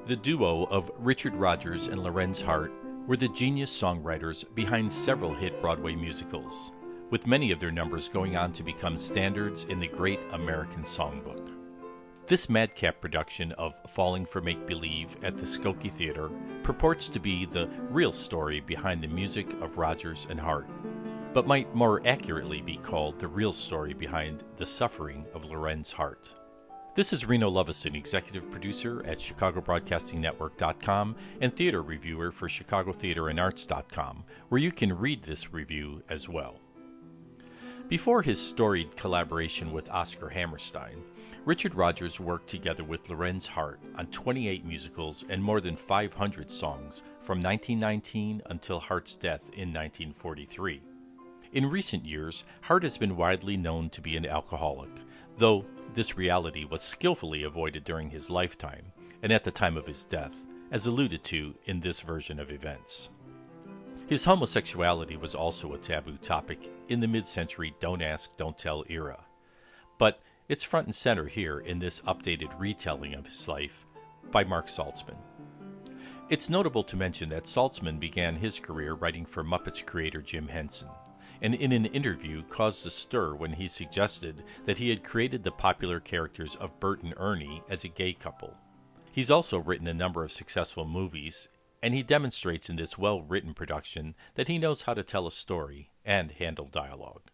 The duo of Richard Rodgers and Lorenz Hart were the genius songwriters behind several hit Broadway musicals, with many of their numbers going on to become standards in the Great American Songbook. This madcap production of Falling for Make-Believe at the Skokie Theatre purports to be the real story behind the music of Rodgers and Hart, but might more accurately be called the real story behind the suffering of Lorenz Hart. This is Reno Lovison, executive producer at ChicagoBroadcastingNetwork.com and theater reviewer for ChicagoTheatreandArts.com, where you can read this review as well. Before his storied collaboration with Oscar Hammerstein, Richard Rodgers worked together with Lorenz Hart on 28 musicals and more than 500 songs from 1919 until Hart's death in 1943. In recent years, Hart has been widely known to be an alcoholic, though this reality was skillfully avoided during his lifetime and at the time of his death, as alluded to in this version of events. His homosexuality was also a taboo topic in the mid-century Don't Ask, Don't Tell era, but it's front and center here in this updated retelling of his life by Mark Saltzman. It's notable to mention that Saltzman began his career writing for Muppets creator Jim Henson, and in an interview caused a stir when he suggested that he had created the popular characters of Bert and Ernie as a gay couple. He's also written a number of successful movies, and he demonstrates in this well-written production that he knows how to tell a story and handle dialogue.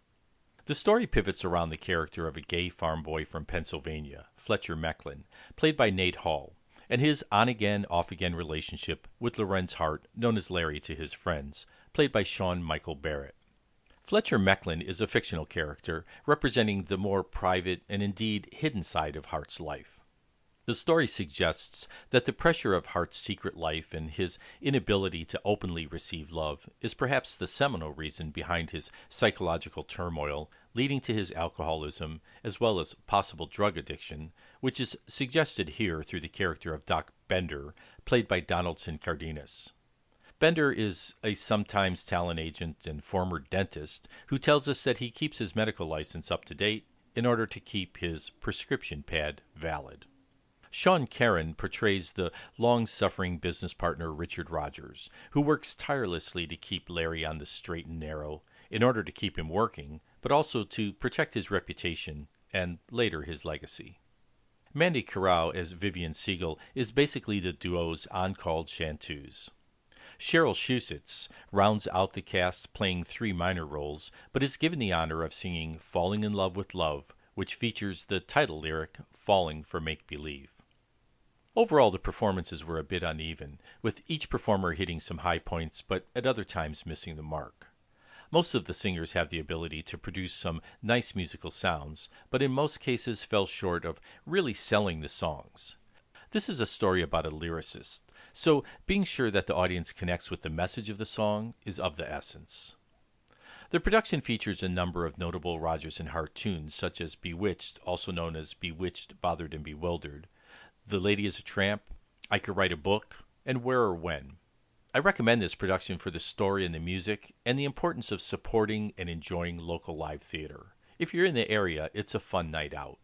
The story pivots around the character of a gay farm boy from Pennsylvania, Fletcher Mecklin, played by Nate Hall, and his on-again, off-again relationship with Lorenz Hart, known as Larry to his friends, played by Sean Michael Barrett. Fletcher Mecklin is a fictional character representing the more private and indeed hidden side of Hart's life. The story suggests that the pressure of Hart's secret life and his inability to openly receive love is perhaps the seminal reason behind his psychological turmoil leading to his alcoholism as well as possible drug addiction, which is suggested here through the character of Doc Bender, played by Donaldson Cardenas. Bender is a sometimes talent agent and former dentist who tells us that he keeps his medical license up to date in order to keep his prescription pad valid. Sean Caron portrays the long-suffering business partner Richard Rodgers, who works tirelessly to keep Larry on the straight and narrow in order to keep him working, but also to protect his reputation and later his legacy. Mandy Carrao as Vivian Siegel is basically the duo's on-call chanteuse. Cheryl Shusitz rounds out the cast playing three minor roles, but is given the honor of singing Falling in Love with Love, which features the title lyric, Falling for Make-Believe. Overall, the performances were a bit uneven, with each performer hitting some high points, but at other times missing the mark. Most of the singers have the ability to produce some nice musical sounds, but in most cases fell short of really selling the songs. This is a story about a lyricist, so being sure that the audience connects with the message of the song is of the essence. The production features a number of notable Rodgers and Hart tunes, such as Bewitched, also known as Bewitched, Bothered, and Bewildered, The Lady is a Tramp, I Could Write a Book, and Where or When. I recommend this production for the story and the music, and the importance of supporting and enjoying local live theater. If you're in the area, it's a fun night out.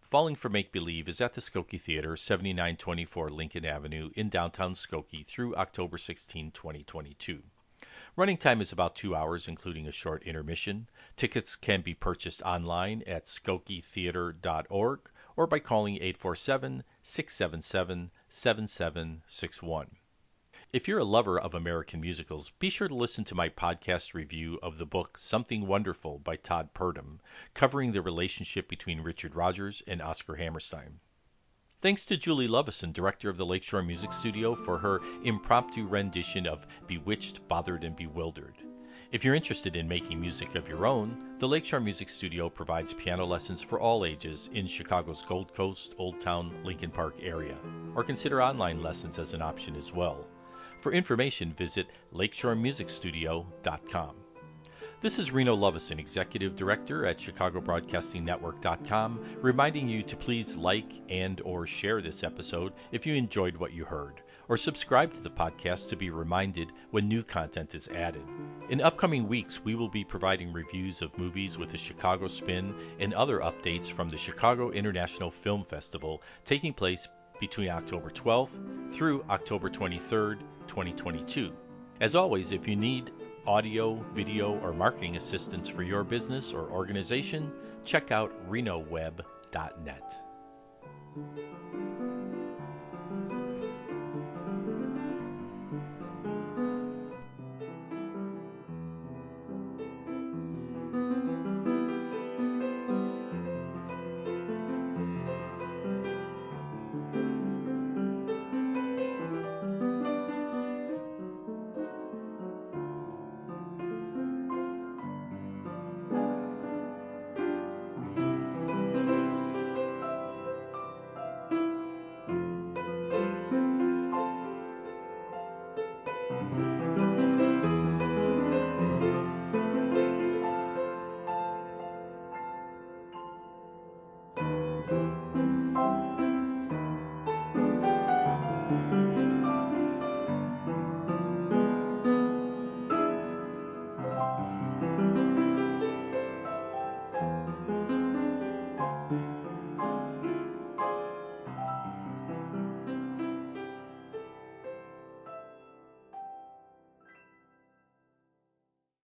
Falling for Make-Believe is at the Skokie Theatre, 7924 Lincoln Avenue in downtown Skokie through October 16, 2022. Running time is about 2 hours, including a short intermission. Tickets can be purchased online at skokietheatre.org or by calling 847-677-7761. If you're a lover of American musicals, be sure to listen to my podcast review of the book Something Wonderful by Todd Purdom, covering the relationship between Richard Rodgers and Oscar Hammerstein. Thanks to Julie Lovison, director of the Lakeshore Music Studio, for her impromptu rendition of Bewitched, Bothered, and Bewildered. If you're interested in making music of your own, the Lakeshore Music Studio provides piano lessons for all ages in Chicago's Gold Coast, Old Town, Lincoln Park area, or consider online lessons as an option as well. For information, visit lakeshoremusicstudio.com. This is Reno Lovison, Executive Director at ChicagoBroadcastingNetwork.com, reminding you to please like and or share this episode if you enjoyed what you heard, or subscribe to the podcast to be reminded when new content is added. In upcoming weeks, we will be providing reviews of movies with a Chicago spin and other updates from the Chicago International Film Festival taking place between October 12th through October 23rd, 2022. As always, if you need audio, video, or marketing assistance for your business or organization, check out renoweb.net.